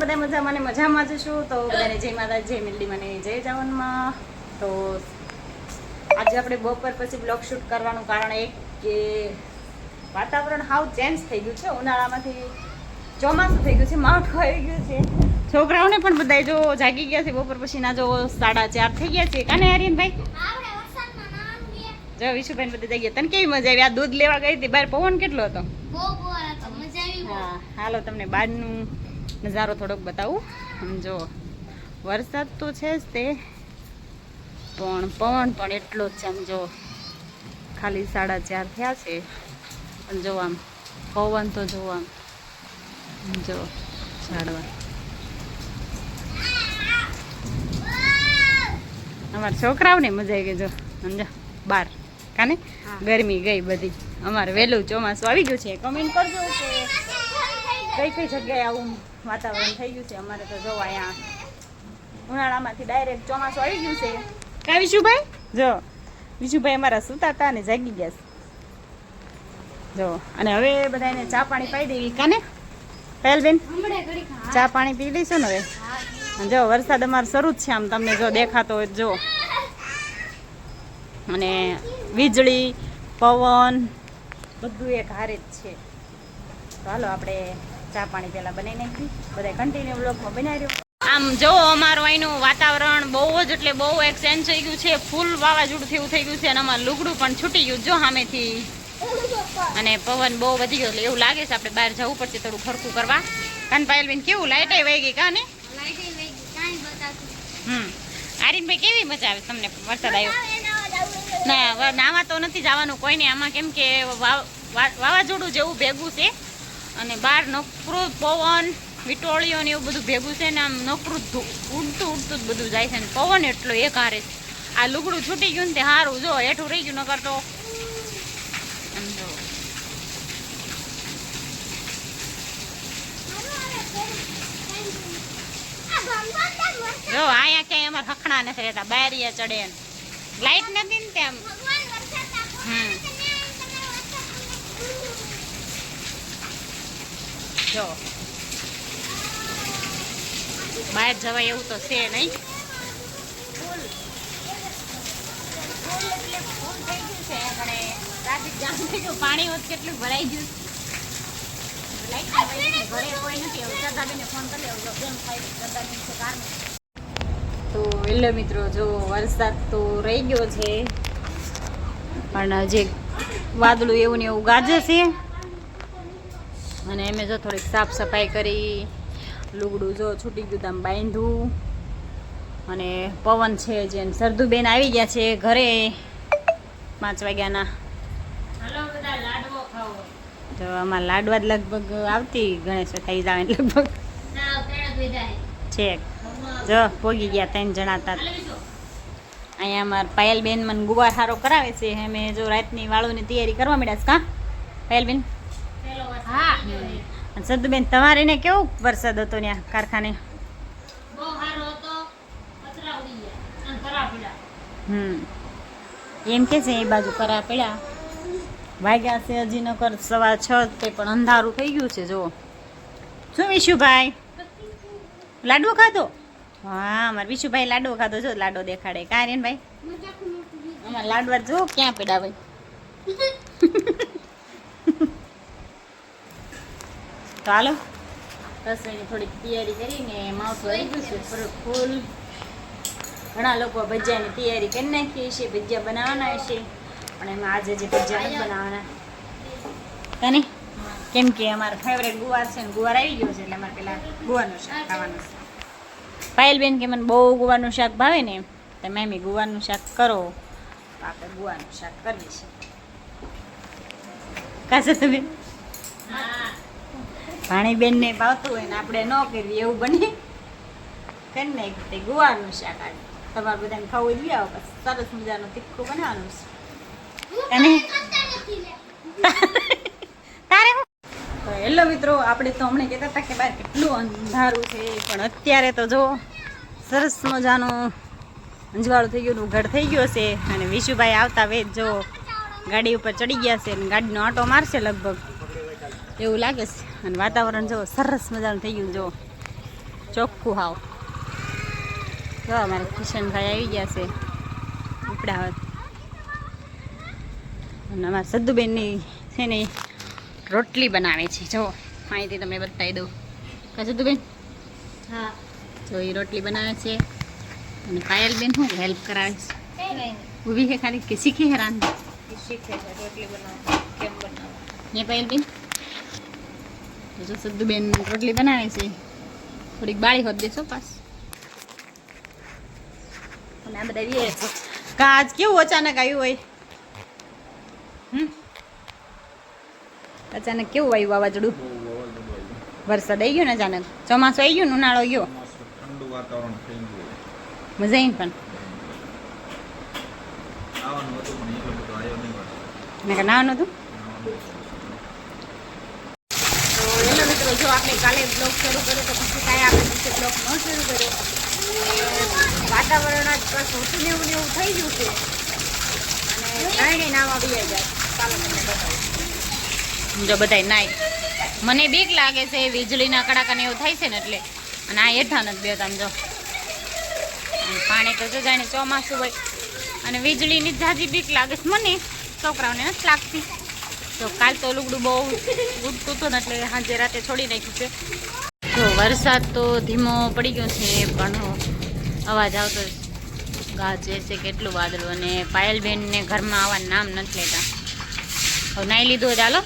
બધા મજામાં ને મજામાં જ છું. તો બધાને જય માતા, જય મિલ્લી, મને જય જવાનમાં. તો આજે આપણે બપોર પછી બ્લોગ શૂટ કરવાનું કારણ એક કે વાતાવરણ હાવ ચેન્જ થઈ ગયું છે. ઉનાળામાંથી ચોમાસું થઈ ગયું છે, માવઠું આવી ગયું છે. છોકરાઓને પણ બધા જો જાગી ગયા છે. બપોર પછીના જો 4:30 થઈ ગયા છે. કાને આર્યનભાઈ જો વિશુભાઈ બધા જાગ્યા. તને કેવી મજા આવી? આ દૂધ લેવા ગઈ હતી, બહાર પવન કેટલો હતો? હા, હાલો તમને બહારનું નજારો થોડોક બતાવું. જો વરસાદ તો છે જ તે, પણ પવન પણ એટલો જ છે. આમ જો ખાલી 4:30 થયા છે, પણ જો આમ પવન તો જો આમ જો ઝાડવા. અમારા છોકરાઓને મજા આવી ગઈ જો સમજો બાર કાને ગરમી ગઈ બધી. અમારે વહેલું ચોમાસું આવી ગયું છે. કમેન્ટ કરજો કે કઈ જગ્યાએ આવું વાતાવરણ થઈ ગયું છે. અમારે તો જો અહીંયા ઉનાળામાંથી ડાયરેક્ટ ચોમાસું આવી ગયું છે. કા વિશુભાઈ? જો વિશુભાઈ અમારા સુતા હતા અને જાગી ગયા છે જો. અને હવે બધાને ચા પાણી પાઈ દેવી કાને પહેલબેન? ચા પાણી પી લઈશું ને હવે. જો વરસાદ અમારો શરૂ જ છે, આમ તમને જો દેખાતો હોય જો. અને વીજળી પવન બધું એક હારે જ છે. તો હાલો આપણે ચા પાણી પહેલાં બનાવી નાખી. બધા કન્ટિન્યુ બ્લોગમાં બનાવી રહ્યો. આમ જો અમારું અહીંનું વાતાવરણ બહુ જ એટલે બહુ એક ચેન્જ થઈ ગયું છે. ફૂલ વાવાઝોડું એવું થઈ ગયું છે. અને અમારું લુગડું પણ છૂટી ગયું જો સામેથી. અને પવન બહુ વધી ગયો એટલે એવું લાગે છે આપણે બહાર જવું પડશે થોડું ખરખું કરવા. કાન પાયલબેન કેવું લાઈટ વહી ગઈ કાને? આરીનભાઈ કેવી મજા આવે તમને વરસાદ આવ્યો? ના નાવા તો નથી જવાનું કોઈને આમાં, કેમ કે વાવાઝોડું જેવું ભેગું છે. અને બહાર નકરું પવન વિટોળીઓ ને એવું બધું ભેગું છે ને આમ નકરું ઉડતું જ બધું જાય છે. ને પવન એટલો એક હારે. આ લુગડું છૂટી ગયું ને તે સારું જો હેઠું રહી ગયું, નકર તો એમ જો અહીંયા ક્યાંય અમારે હખણા નથી રહેતા. બારીયા ચડે લાઈટ નથી ને તેમ. જો બહાર જવાય એવું તો છે નહીં. પાણી હોત કેટલું ભરાઈ ગયું. તો હેલો મિત્રો, જો વરસાદ તો રહી ગયો છે, પણ જે વાદળું એવું ને એવું ગાજે છે. અને એમે જો થોડીક સાફ સફાઈ કરી, લુગડું જો છૂટી ગયું આમ બાંધ્યું. અને પવન છે જે સરદુબેન આવી ગયા છે ઘરે 5 વાગ્યાના. તો આમાં લાડવા જ લગભગ આવતી ગણેશ થઈ જાય લગભગ છે. જો પોગી ગયા 3 જણા હતા. અહીંયા અમારા પાયલબેન મને ગુવાર હારો કરાવે છે. અમે જો રાતની વાળોની તૈયારી કરવા માંડ્યા છે. કા પાયલબેન? હા. સદુબેન તમારે ને કેવો વરસાદ હતો ત્યાં કારખાને? એમ કે છે એ બાજુ કરા પડ્યા. વાગ્યા છે હજી નકર 6:15 તે પણ અંધારું થઈ ગયું છે. જો શું વિશુભાઈ લાડવો ખાધો? હા અમારે વિશુભાઈ લાડવો ખાધો. જો લાડવો દેખાડે. કારેન ભાઈ અમારે લાડવા જો ક્યાં પડ્યા ભાઈ. તો હાલો રસોઈની થોડીક તૈયારી કરીને માવઠું આવી ગયું છે ફૂલ. ઘણા લોકો ભજીયાની તૈયારી કરી નાખી છે. ભજીયા બનાવવાના છે, પણ એમાં આજે જે ભજીયા નથી બનાવવાના. તને કેમ કે અમારા ફેવરેટ ગુવાર છે ને ગુવાર આવી ગયો છે એટલે અમારે પેલા ગુવારનું શાક ખાવાનું છે. પાયલબેન કે મને બહુ ગુવારનું શાક ભાવે ને, તમે એમ ગુવારનું શાક કરો તો આપણે ગુવારનું શાક કરીએ છીએ. કાશે તમે ભાણીબેનને ભાવતું હોય ને આપણે ન કરવી એવું બને કરી નાખી તે ગુવારનું શાક. આવે તમારે બધાને ખાવું જ આવો બસ. સરસ મજાનું તીખું બનાવવાનું છે. અને તારે તો હેલો મિત્રો, આપણે તો હમણાં કહેતા હતા કે બહાર કેટલું અંધારું છે, પણ અત્યારે તો જો સરસ મજાનું અંજવાળું થઈ ગયું, ઉઘાડ થઈ ગયો છે. અને વિશુભાઈ આવતા વેત જો ગાડી ઉપર ચડી ગયા છે અને ગાડીનો આંટો મારશે લગભગ એવું લાગે છે. અને વાતાવરણ જો સરસ મજાનું થઈ ગયું. જો ચોખ્ખું હાવ. જો અમારા કિશનભાઈ આવી ગયા છે ઉપડા હોત. અને અમારા સદ્દુબેનની છે ને રોટલી બનાવે છે. જો અહીંથી તમને બતાવી દઉં. કા સદ્દુબેન? હા. જો એ રોટલી બનાવે છે અને પાયલબેન શું હેલ્પ કરાવે છે? ઊભી છે ખાલી કે શીખી હે રાંધ? શીખે છે રોટલી બનાવવા કેમ બનાવવા. એ પાયલબેન તો જો સદ્દુબેન રોટલી બનાવે છે. થોડીક બાળી હોત દેશો પાસ. અને આ બધા વીએ છે. કાજ કેવું અચાનક આવ્યું હોય? અચાનક કેવું આવ્યું વાવાઝોડું? વરસાદ આવી ગયો ને અચાનક. ચોમાસું આવી ગયું ને ઉનાળો ગયો. ઠંડુ વાતાવરણ થઈ ગયું. મજા આવી પણ આવવાનું હતું પણ એટલો બધો આવ્યો નહીં વરસાદ. મેં નાવાનું હતું. તો એનો મિત્રો જો આપણે કાલે બ્લોગ શરૂ કર્યો તો પછી કાંઈ આપણે બીજો બ્લોગ ન શરૂ કર્યો. વાતાવરણ આજ બસ ઓછું ને એવું થઈ ગયું છે. અને નાઈને નાવા બી જાય ચાલો તમને બતાવું. જો બધાય નાય. મને બીક લાગે છે વીજળીના કડાકાને એવું થાય છે ને એટલે. અને આ હેઠા નથી બેતા આમ જો. પાણી તો જો જાણે ચોમાસું હોય અને વીજળીની જાજી બીક લાગે છે મને. છોકરાઓને નથી લાગતી. તો કાલ તો લુગડું બહુ ઉડતું હતું ને એટલે સાંજે રાતે છોડી નાખ્યું છે. તો વરસાદ તો ધીમો પડી ગયો છે પણ અવાજ આવતો ગાજે છે કેટલું વાદળું. અને પાયલબેનને ઘરમાં આવવાનું નામ નથી લેતા. હવે નાહી લીધું ચાલો.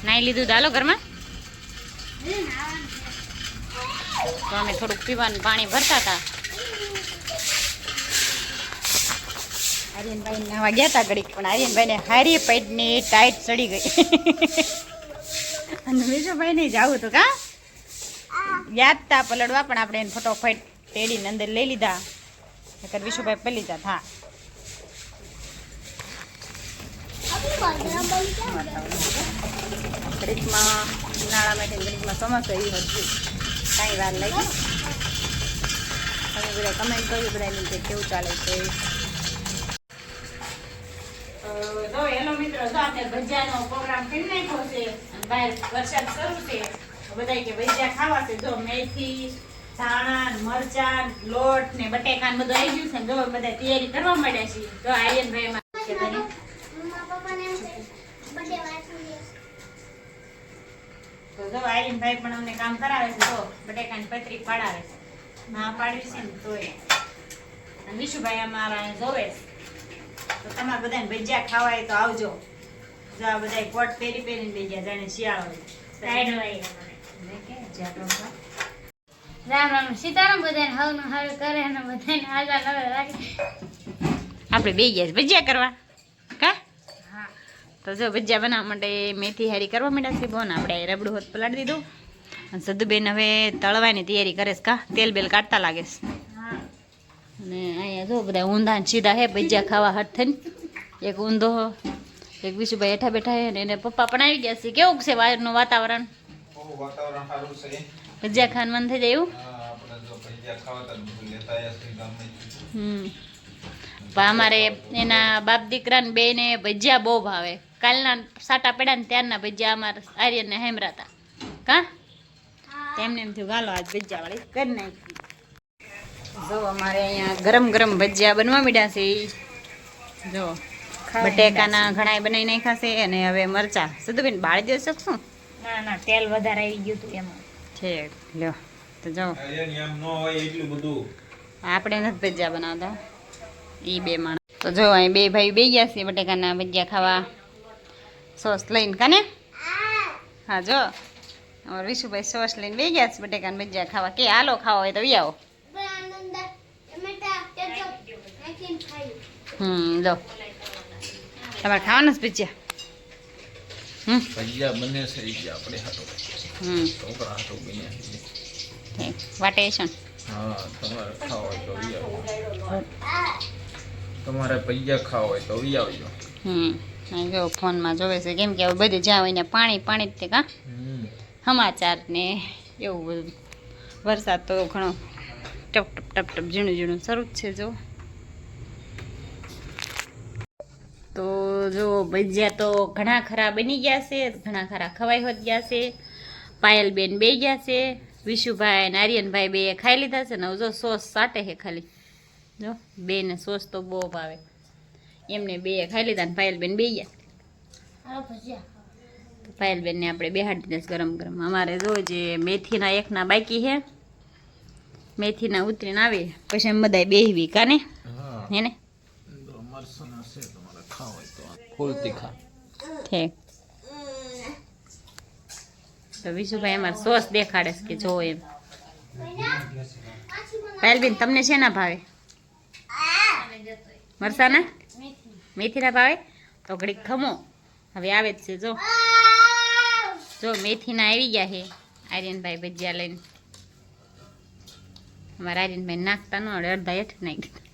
નાહી લીધું ચાલો ઘરમાં. તો અમે થોડુંક પીવાનું પાણી ભરતા હતા. આર્યનભાઈ નાવા ગયા હતા ઘડીક પણ આર્યનભાઈને હારી પેટની ટાઈટ ચડી ગઈ. અને વિશુભાઈને જવું હતું કા યાદ તા પલડવા પણ આપણે એને ફટોફટ તેડીને અંદર લઈ લીધા. નકર વિશુભાઈ પલી જાત. હા ઘડીકમાં ઉનાળા માટે ઘડીકમાં સમસ્યા એવી હતી. કાંઈ વાર લાગી. તમે બધા કમેન્ટ કર્યું બધાને કે કેવું ચાલે છે. જો હેલો મિત્રો, જો આપણે ભજીયાનો પ્રોગ્રામ કરી નાખ્યો છે અને બહાર વરસાદ શરૂ છે. બધા કે ભજીયા ખાવા છે. જો મેથી, ધાણા, મરચાં, લોટ ને બટેકાન બધું આવી ગયું છે. જો બધા તૈયારી કરવા માંડ્યા છે. જો આર્યનભાઈ તો જો આર્યનભાઈ પણ અમને કામ કરાવે છે. જો બટેકાની પતરી પાડાવે છે. ના પાડવી છે ને તોય. અને વિશુભાઈ અમારા જોવે છે. તો તમારે બધાને ભજીયા ખાવા હોય તો આવજો. જો આ બધા કોટ પહેરી પહેરીને બે ગયા જાણે શિયાળો રામ રામ સીતારામ. બધાને હવનું હારું કરે અને બધાને હાજર નવે રાખે. આપણે બે ગયા ભજીયા કરવા કા. તો જો ભજીયા બનાવવા માટે મેથી હારી કરવા માંડ્યા છે. બોન આપણે રબડું હોત પલાળી દીધું. અને સદ્દુબેન હવે તળવાની તૈયારી કરે છે કા. તેલ બેલ કાઢતા લાગે છે. અને અહીંયા જો બધા ઊંધા સીધા હે ભજીયા ખાવા હટ થઈને. એક ઊંધો એક વિશુભાઈ હેઠા બેઠા હે અને એને પપ્પા પણ આવી ગયા છે. કેવું છે બહારનું વાતાવરણ? વાતાવરણ સારું છે. ભજીયા ખાવાનું મન થઈ જાય એવું. આપણે જો ભજીયા ખાવા તો બધું લેતા આવ્યા છે ગામમાંથી. પણ અમારે એના બાપ દીકરાને બેને ભજીયા બહુ ભાવે. કાલના સાટા પડ્યા ને ત્યારના ભજીયા અમારા આર્યનને હેમરાતા કા. તેમને એમ થયું ગાલો આજ ભજીયા વાળી કરી નાખી. જો અમારે અહીંયા ગરમ ગરમ ભજીયા બનવા માંડ્યા છે. જો બટેકાના ઘણા બનાવી નાખ્યા છે. અને હવે મરચા સદ્દુબેન બાળી દે શકશું? ના ના તેલ વધારે આવી ગયું હતું એમાં છે લ્યો. તો જો એમ ન હોય એટલું બધું. આપણે નથી ભજીયા બનાવતા એ બે માણસ. તો જો અહીં બે ભાઈ બે ગયા છે બટેકાના ભજીયા ખાવા સોસ લઈને કાને. હા જો અમારા વિશુભાઈ સોસ લઈને બે ગયા છે બટેકાના ભજીયા ખાવા. કે હાલો ખાવા હોય તો વી આવો. જો તમારે ખાવાના જ ભજીયા? ભજીયા બને છે આપણે હાટો. છોકરા હાટો બન્યા છે. વાટે છે ને. હા તમારે ખાવા હોય તો વી આવો. તમારે ભજીયા ખાવા હોય તો વી આવજો. જો ફોનમાં જોવે છે કેમ કે હવે બધું જ્યાં હોય ને પાણી પાણી જ તે કા સમાચાર ને એવું બધું. વરસાદ તો ઘણો ટપ ટપ ટપ ટપ ઝીણું ઝીણું શરૂ જ છે. જો તો જો ભજીયા તો ઘણા ખરા બની ગયા છે. ઘણા ખરા ખવાઈ હોત ગયા છે. પાયલબેન બે ગયા છે વિશુભાઈ ને આર્યનભાઈ બે ખાઈ લીધા છે ને હવે જો સોસ સાટે છે ખાલી જો બે ને સોસ તો બહુ ભાવે એમને બે ખાઈ લીધા ને પાયલબેન બે ગયા હાલો ભજીયા પાયલબેનને આપણે બેહાડી દઈશ ગરમ ગરમ અમારે જો જે મેથીના એકના બાકી છે મેથીના ઉતરીને આવે પછી એમ બધા બેહવી કાને હા હેને મરસના છે તમારે ખાવ હોય તો ફૂલ તીખા ઠીક તો વિશુભાઈ અમારે સોસ દેખાડે છે કે જો એમ પાયલબેન તમને શેના ભાવે મરસાના મેથીના ભાવે તો ઘડીક ખમો હવે આવે જ છે જો જો મેથીના આવી ગયા છે આર્યનભાઈ ભજીયા લઈને અમારા આર્યનભાઈ નાખતા ન આવડે અડધા હેઠ નાખી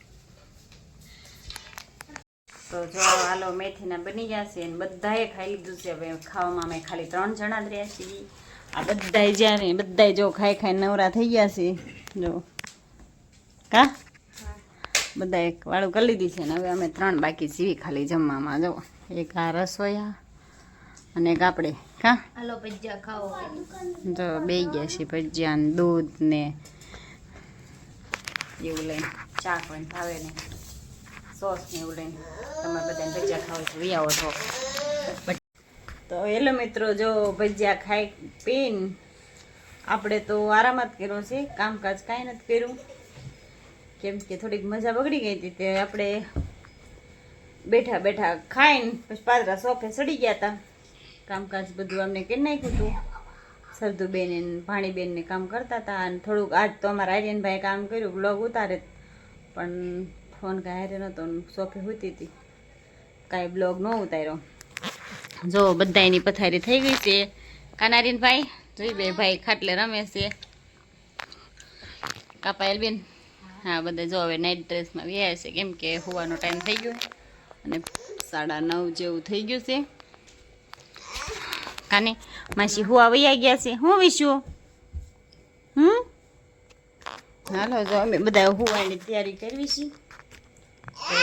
તો જો હાલો મેથીના બની ગયા છે અને બધાએ ખાઈ લીધું છે હવે ખાવામાં અમે ખાલી 3 જણા જ રહ્યા છીએ આ બધાય જ્યારે બધાય જો ખાઈ ખાઈ નવરા થઈ ગયા છે જો કા બધાએ વાળું કરી લીધી છે ને હવે અમે 3 બાકી સીવી ખાલી જમવામાં જો એક આ રસોયા અને એક આપણે કા હાલો ભજીયા ખાઓ જો બે ગયા છે ભજીયા ને દૂધ ને એવું લઈને ચા પણ ભાવે ને સોસ ને એવું લઈને તમારે બધાને ભજીયા ખાવ તો વી આવો છો તો હેલો મિત્રો જો ભજીયા ખાઈ પીને આપણે તો આરામ જ કર્યો છે કામકાજ કાંઈ નથી કર્યું કેમ કે થોડીક મજા બગડી ગઈ હતી તે આપણે બેઠા બેઠા ખાઈને પછી પાદરા સોફે સડી ગયા હતા કામકાજ બધું અમને કરી નાખ્યું હતું સરદુબેન ને ભાણીબેનને કામ કરતા હતા અને થોડુંક આજ તો અમારા આર્યનભાઈ કામ કર્યું બ્લોગ ઉતારે પણ ફોન કાંઈ હારે નહોતો સોફે હોતી હતી કાંઈ બ્લોગ ન ઉતાર્યો જો બધા એની પથારી થઈ ગઈ છે કાનારીનભાઈ જોઈ બે ભાઈ ખાટલે રમે છે કાપાયલબેન હા બધા જો હવે નાઇટ ડ્રેસમાં વ્યાયા છે કેમ કે હોવાનો ટાઈમ થઈ ગયો અને 9:30 જેવું થઈ ગયું છે કાને માસી હુવા વૈયા ગયા છે હું વિશું હાલો જો અમે બધા હુવાની તૈયારી કરવી છે તો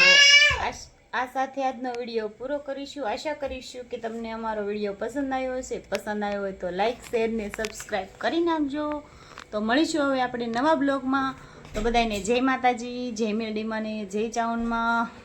આ સાથે આજનો વિડીયો પૂરો કરીશું આશા કરીશું કે તમને અમારો વિડીયો પસંદ આવ્યો હશે પસંદ આવ્યો હોય તો લાઈક શેર ને સબસ્ક્રાઈબ કરી નાખજો તો મળીશું હવે આપણે નવા બ્લોગમાં તો બધાને જય માતાજી જય મેરડીમાં ને જય ચાવનમાં